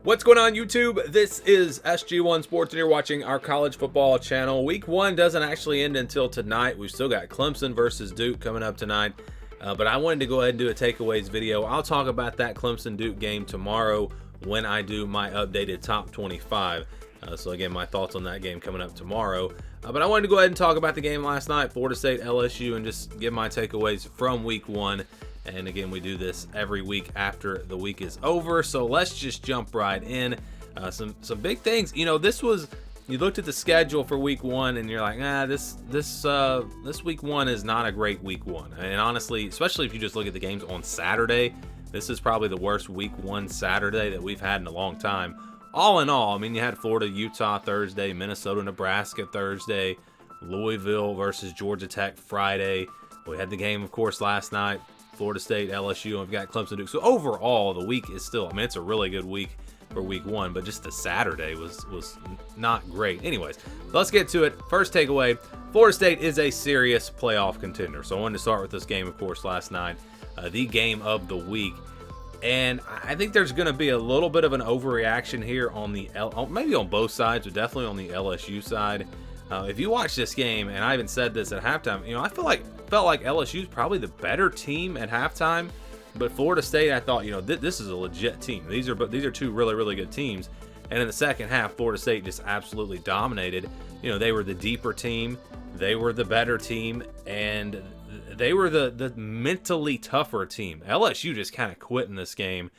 What's going on, YouTube? This is SG1 Sports, and you're watching our college football channel. Week 1 doesn't actually end until tonight. We've still got Clemson versus Duke coming up tonight, but I wanted to go ahead and do a takeaways video. I'll talk about that Clemson-Duke game tomorrow when I do my updated top 25. So again, my thoughts on that game coming up tomorrow. But I wanted to go ahead and talk about the game last night, Florida State LSU, and just give my takeaways from week 1. And again, we do this every week after the week is over. So let's just jump right in. Some big things. You know, you looked at the schedule for week 1 and you're like, this week 1 is not a great week 1. And honestly, especially if you just look at the games on Saturday, this is probably the worst week 1 Saturday that we've had in a long time. All in all, I mean, you had Florida, Utah Thursday, Minnesota, Nebraska Thursday, Louisville versus Georgia Tech Friday. We had the game, of course, last night. Florida State, LSU, and we've got Clemson, Duke. So overall, the week is still, I mean, it's a really good week for week 1, but just the Saturday was not great. Anyways, let's get to it. First takeaway, Florida State is a serious playoff contender. So I wanted to start with this game, of course, last night, the game of the week. And I think there's going to be a little bit of an overreaction here on maybe on both sides, but definitely on the LSU side. If you watch this game, and I even said this at halftime, you know, I felt like LSU's probably the better team at halftime, but Florida State, I thought, you know, this is a legit team. These are two really, really good teams. And in the second half, Florida State just absolutely dominated. You know, they were the deeper team, they were the better team, and they were the mentally tougher team. LSU just kind of quit in this game.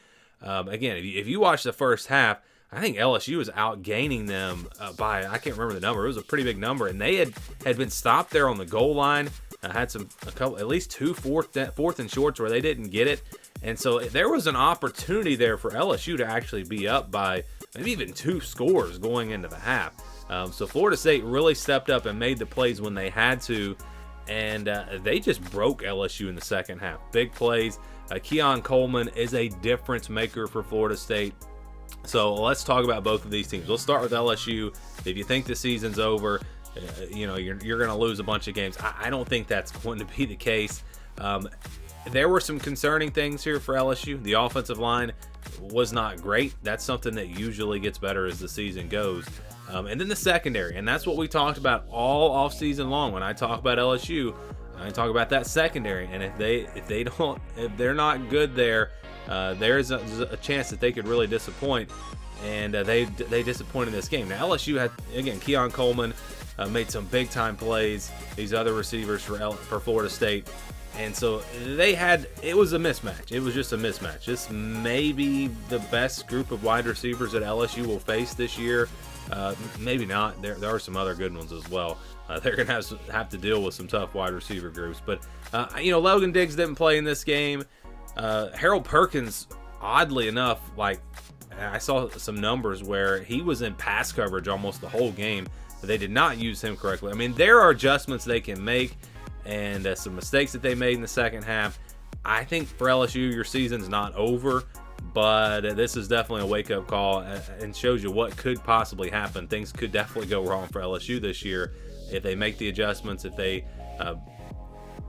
Again, if you watch the first half, I think LSU was outgaining them by, I can't remember the number. It was a pretty big number, and they had been stopped there on the goal line. Had at least two fourth and shorts where they didn't get it, and so there was an opportunity there for LSU to actually be up by maybe even 2 scores going into the half. So Florida State really stepped up and made the plays when they had to, and they just broke LSU in the second half. Big plays. Keon Coleman is a difference maker for Florida State. So let's talk about both of these teams. We'll start with LSU. If you think the season's over, you know, you're going to lose a bunch of games. I don't think that's going to be the case. There were some concerning things here for LSU. The offensive line was not great. That's something that usually gets better as the season goes. And then the secondary, and that's what we talked about all offseason long. When I talk about LSU, I talk about that secondary. And if they're not good there, there's a chance that they could really disappoint, and they disappointed in this game. Now LSU had, again, Keon Coleman made some big time plays. These other receivers for Florida State, and so it was a mismatch. It was just a mismatch. This may be the best group of wide receivers that LSU will face this year. Maybe not. There are some other good ones as well. They're going to have to deal with some tough wide receiver groups. But you know, Logan Diggs didn't play in this game. Harold Perkins, oddly enough, like, I saw some numbers where he was in pass coverage almost the whole game, but they did not use him correctly. I mean, there are adjustments they can make, and some mistakes that they made in the second half. I think for LSU, your season's not over, but this is definitely a wake-up call and shows you what could possibly happen. Things could definitely go wrong for LSU this year if they make the adjustments, if they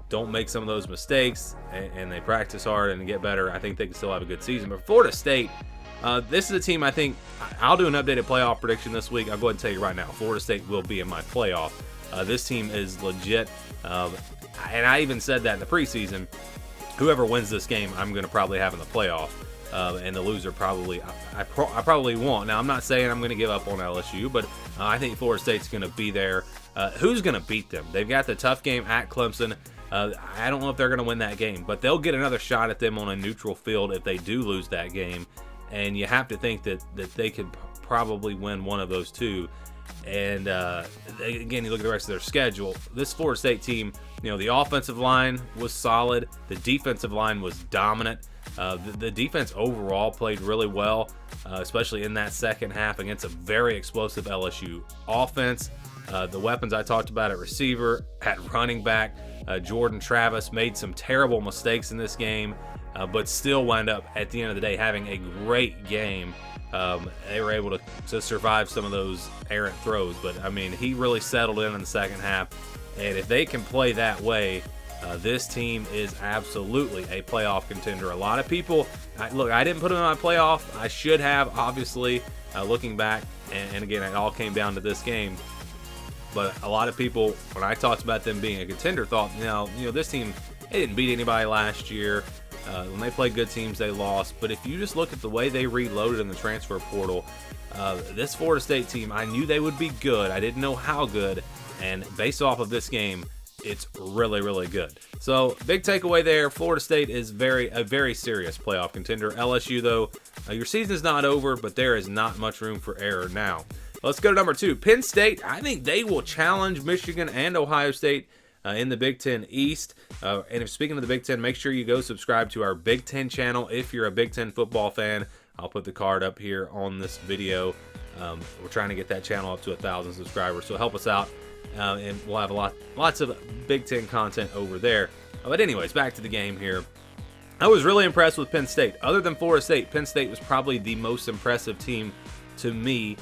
don't make some of those mistakes and they practice hard and get better. I think they can still have a good season. But Florida State, this is a team, I think, I'll do an updated playoff prediction this week. I'll go ahead and tell you right now, Florida State will be in my playoff. This team is legit, and I even said that in the preseason. Whoever wins this game, I'm going to probably have in the playoff, and the loser probably, I probably won't. Now, I'm not saying I'm going to give up on LSU, but I think Florida State's going to be there. Who's going to beat them? They've got the tough game at Clemson. I don't know if they're going to win that game, but they'll get another shot at them on a neutral field if they do lose that game. And you have to think that they could probably win one of those two. And again, you look at the rest of their schedule. This Florida State team, you know, the offensive line was solid. The defensive line was dominant. The defense overall played really well, especially in that second half against a very explosive LSU offense. The weapons I talked about at receiver, at running back, Jordan Travis made some terrible mistakes in this game, but still wound up at the end of the day having a great game. They were able to survive some of those errant throws, but I mean, he really settled in the second half, and if they can play that way, This team is absolutely a playoff contender. A lot of people, look, I didn't put them in my playoff. I should have, obviously, looking back. And again, it all came down to this game. But a lot of people, when I talked about them being a contender, thought, this team, they didn't beat anybody last year. When they played good teams, they lost. But if you just look at the way they reloaded in the transfer portal, this Florida State team, I knew they would be good. I didn't know how good. And based off of this game, it's really, really good. So big takeaway there. Florida State is a very serious playoff contender. LSU, though, your season's not over, but there is not much room for error now. Let's go to number 2. Penn State. I think they will challenge Michigan and Ohio State in the Big Ten East. And if speaking of the Big Ten, make sure you go subscribe to our Big Ten channel if you're a Big Ten football fan. I'll put the card up here on this video. We're trying to get that channel up to 1,000 subscribers, so help us out. And we'll have lots of Big Ten content over there. But anyways, back to the game here. I was really impressed with Penn State. Other than Florida State, Penn State was probably the most impressive team to me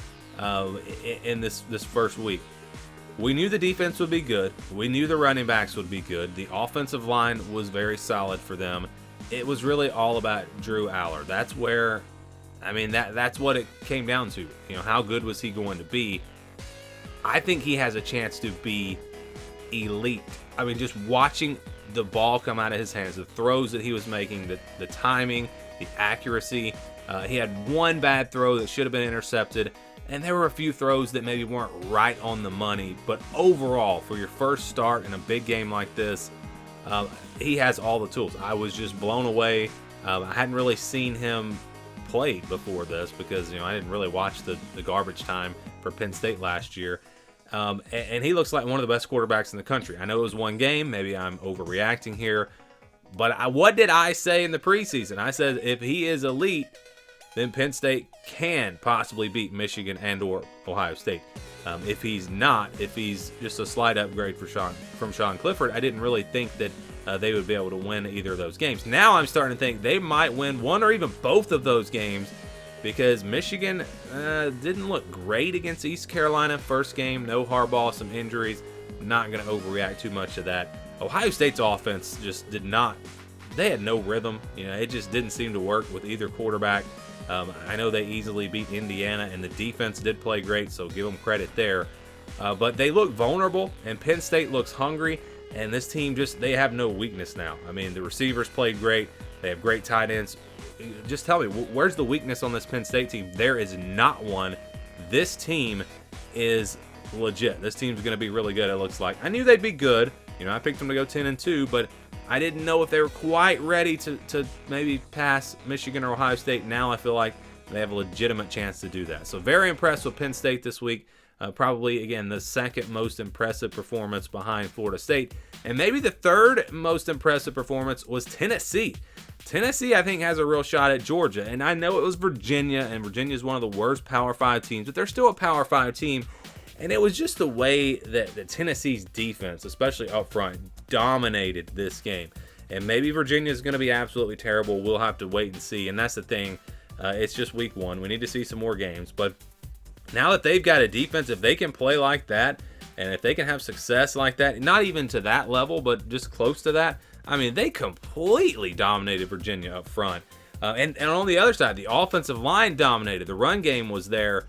in this first week. We knew the defense would be good. We knew the running backs would be good. The offensive line was very solid for them. It was really all about Drew Aller. That's where, that's what it came down to. How good was he going to be? I think he has a chance to be elite. Just watching the ball come out of his hands, the throws that he was making, the timing, the accuracy. He had one bad throw that should have been intercepted, and there were a few throws that maybe weren't right on the money. But overall, for your first start in a big game like this, he has all the tools. I was just blown away. I hadn't really seen him play before this because I didn't really watch the garbage time for Penn State last year. And he looks like one of the best quarterbacks in the country. I know it was one game. Maybe I'm overreacting here. But what did I say in the preseason? I said if he is elite, then Penn State can possibly beat Michigan and or Ohio State. If he's not, if he's just a slight upgrade from Sean Clifford, I didn't really think that they would be able to win either of those games. Now I'm starting to think they might win one or even both of those games, because Michigan didn't look great against East Carolina first game. No Harbaugh, some injuries. Not going to overreact too much to that. Ohio State's offense just did not. They had no rhythm. It just didn't seem to work with either quarterback. I know they easily beat Indiana, and the defense did play great, so give them credit there. But they look vulnerable, and Penn State looks hungry, and this team they have no weakness now. The receivers played great. They have great tight ends. Just tell me, where's the weakness on this Penn State team? There is not one. This team is legit. This team's going to be really good, it looks like. I knew they'd be good. I picked them to go 10-2, but I didn't know if they were quite ready to maybe pass Michigan or Ohio State. Now I feel like they have a legitimate chance to do that. So very impressed with Penn State this week. Probably, again, the second most impressive performance behind Florida State. And maybe the third most impressive performance was Tennessee. Tennessee, I think, has a real shot at Georgia. And I know it was Virginia, and Virginia is one of the worst Power 5 teams, but they're still a Power 5 team. And it was just the way that Tennessee's defense, especially up front, dominated this game. And maybe Virginia is going to be absolutely terrible. We'll have to wait and see. And that's the thing. It's just week 1. We need to see some more games. But now that they've got a defense, if they can play like that, and if they can have success like that, not even to that level, but just close to that, they completely dominated Virginia up front. And on the other side, the offensive line dominated. The run game was there.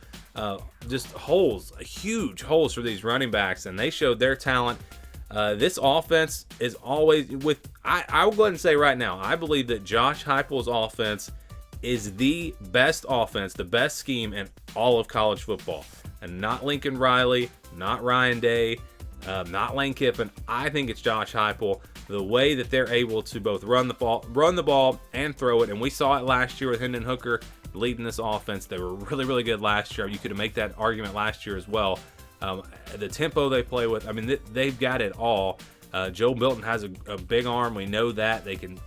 Just holes, huge holes for these running backs, and they showed their talent. This offense is always I will go ahead and say right now, I believe that Josh Heupel's offense is the best offense, the best scheme in all of college football. And not Lincoln Riley, not Ryan Day, not Lane Kiffin. I think it's Josh Heupel. The way that they're able to both run the ball and throw it, and we saw it last year with Hendon Hooker leading this offense. They were really, really good last year. You could make that argument last year as well. The tempo they play with, they've got it all. Joe Milton has a big arm. We know that. They can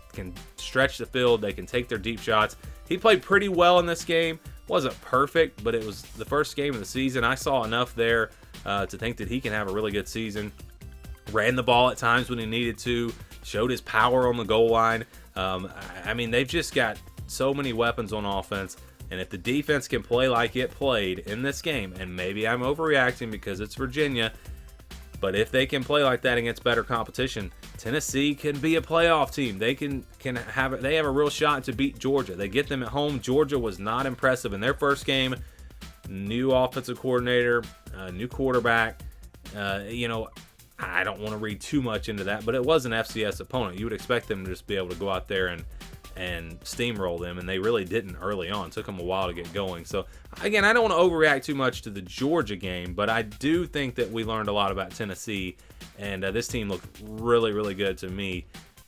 stretch the field. They can take their deep shots. He played pretty well in this game. Wasn't perfect, but it was the first game of the season. I saw enough there to think that he can have a really good season. Ran the ball at times when he needed to. Showed his power on the goal line. They've just got so many weapons on offense. And if the defense can play like it played in this game, and maybe I'm overreacting because it's Virginia, but if they can play like that against better competition, Tennessee can be a playoff team. They they have a real shot to beat Georgia. They get them at home. Georgia was not impressive in their first game. New offensive coordinator, new quarterback. I don't want to read too much into that, but it was an FCS opponent. You would expect them to just be able to go out there and steamroll them, and they really didn't early on. It took them a while to get going. So, again, I don't want to overreact too much to the Georgia game, but I do think that we learned a lot about Tennessee, and this team looked really, really good to me.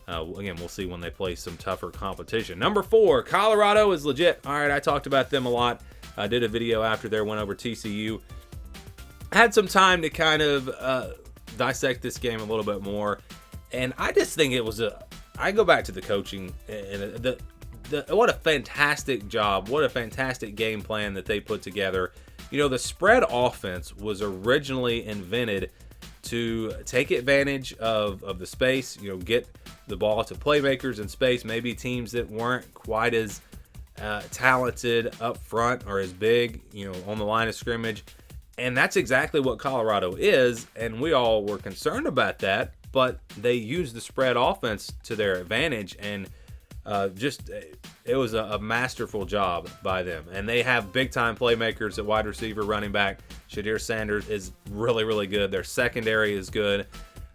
Again, we'll see when they play some tougher competition. Number 4, Colorado is legit. All right, I talked about them a lot. I did a video after their win over TCU. I had some time to kind of dissect this game a little bit more, and I just think it was I go back to the coaching and what a fantastic job, what a fantastic game plan that they put together. The spread offense was originally invented to take advantage of the space, get the ball to playmakers in space, maybe teams that weren't quite as talented up front or as big, on the line of scrimmage. And that's exactly what Colorado is, and we all were concerned about that, but they used the spread offense to their advantage, and it was a masterful job by them. And they have big-time playmakers at wide receiver, running back. Shadir Sanders is really, really good. Their secondary is good.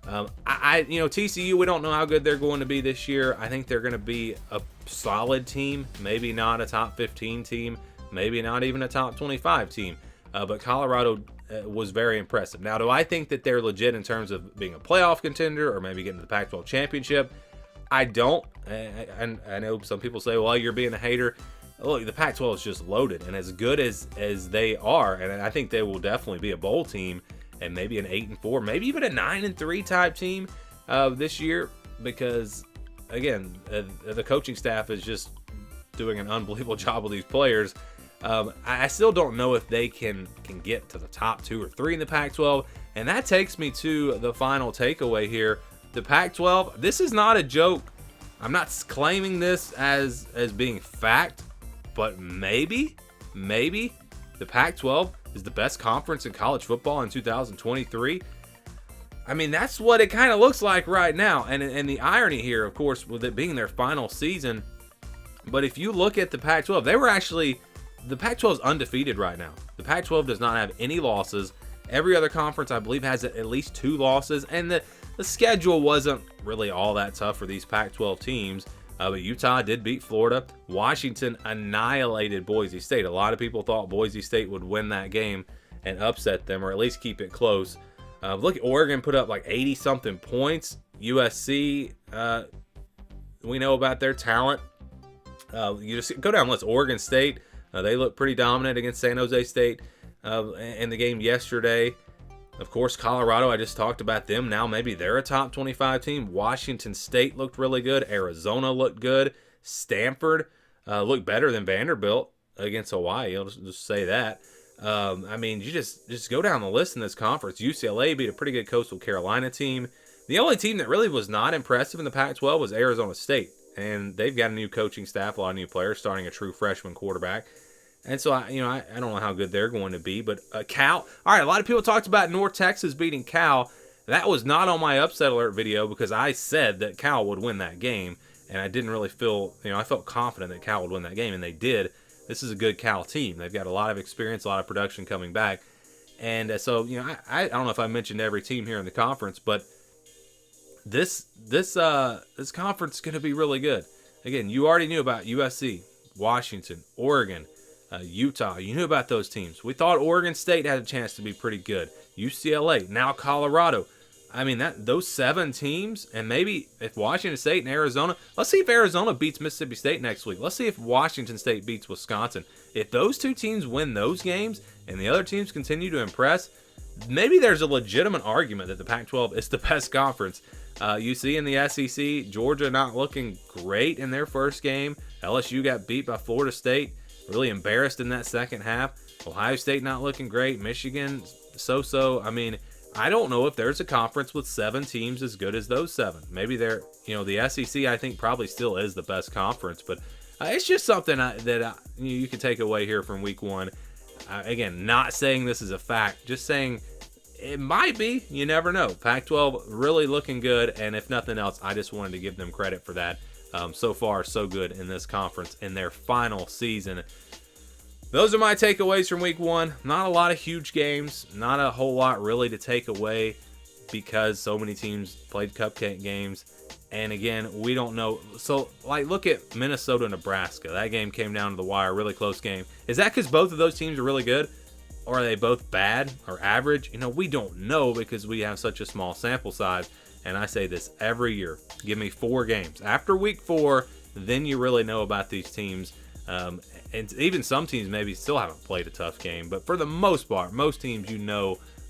TCU, we don't know how good they're going to be this year. I think they're going to be a solid team, maybe not a top 15 team, maybe not even a top 25 team. But Colorado was very impressive. Now, do I think that they're legit in terms of being a playoff contender or maybe getting to the Pac-12 championship? I don't. And I know some people say, well, you're being a hater. Look, the Pac-12 is just loaded. And as good as they are, and I think they will definitely be a bowl team and maybe an 8-4, maybe even a 9-3 type team this year, because, again, the coaching staff is just doing an unbelievable job with these players. I still don't know if they can get to the top 2 or 3 in the Pac-12, and that takes me to the final takeaway here. The Pac-12, this is not a joke. I'm not claiming this as being fact, but maybe the Pac-12 is the best conference in college football in 2023. I mean, that's what it kind of looks like right now, and the irony here, of course, with it being their final season. But if you look at the Pac-12, the Pac-12 is undefeated right now. The Pac-12 does not have any losses. Every other conference, I believe, has at least 2 losses. And the schedule wasn't really all that tough for these Pac-12 teams. But Utah did beat Florida. Washington annihilated Boise State. A lot of people thought Boise State would win that game and upset them, or at least keep it close. Look, Oregon put up like 80-something points. USC, we know about their talent. You just go down the list. Oregon State. They looked pretty dominant against San Jose State in the game yesterday. Of course, Colorado, I just talked about them. Now maybe they're a top 25 team. Washington State looked really good. Arizona looked good. Stanford looked better than Vanderbilt against Hawaii. I'll just say that. I mean, you just go down the list in this conference. UCLA beat a pretty good Coastal Carolina team. The only team that really was not impressive in the Pac-12 was Arizona State. And they've got a new coaching staff, a lot of new players, starting a true freshman quarterback. And so, I don't know how good they're going to be. But Cal, all right, a lot of people talked about North Texas beating Cal. That was not on my upset alert video because I said that Cal would win that game. And I didn't really feel, I felt confident that Cal would win that game. And they did. This is a good Cal team. They've got a lot of experience, a lot of production coming back. And so, I don't know if I mentioned every team here in the conference, but this conference is going to be really good. Again, you already knew about USC, Washington, Oregon, Utah. You knew about those teams. We thought Oregon State had a chance to be pretty good. UCLA, now Colorado. I mean, those 7 teams, and maybe if Washington State and Arizona, let's see if Arizona beats Mississippi State next week. Let's see if Washington State beats Wisconsin. If those 2 teams win those games and the other teams continue to impress, maybe there's a legitimate argument that the Pac-12 is the best conference. You see in the SEC, Georgia not looking great in their first game. LSU got beat by Florida State, really embarrassed in that second half. Ohio State not looking great. Michigan, so-so. I mean, I don't know if there's a conference with 7 teams as good as those 7. Maybe they're, the SEC, I think, probably still is the best conference. But it's just something that you can take away here from week 1. Again, not saying this is a fact, just saying It might be. You never know. Pac-12 really looking good, and if nothing else, I just wanted to give them credit for that. So far, so good in this conference in their final season. Those are my takeaways from week one. Not a lot of huge games. Not a whole lot really to take away because so many teams played cupcake games. And again, we don't know. So, like, look at Minnesota, Nebraska. That game came down to the wire, really close game. Is that because both of those teams are really good? Or are they both bad or average? We don't know because we have such a small sample size. And I say this every year. Give me 4 games. After week 4, then you really know about these teams. And even some teams maybe still haven't played a tough game. But for the most part, most teams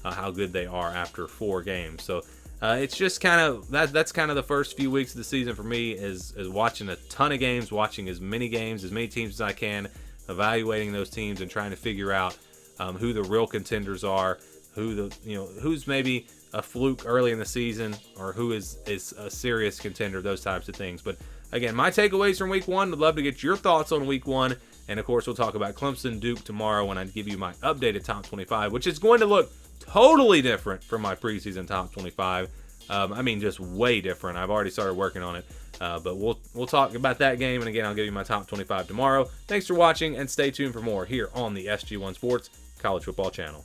how good they are after 4 games. So it's just kind of that's kind of the first few weeks of the season for me is watching a ton of games, watching as many games, as many teams as I can, evaluating those teams and trying to figure out who the real contenders are, who's maybe a fluke early in the season or who is a serious contender, those types of things. But again, my takeaways from week 1, I'd love to get your thoughts on week 1. And of course, we'll talk about Clemson Duke tomorrow when I give you my updated top 25, which is going to look totally different from my preseason top 25. Just way different. I've already started working on it. But we'll talk about that game. And again, I'll give you my top 25 tomorrow. Thanks for watching and stay tuned for more here on the SG1 Sports College Football Channel.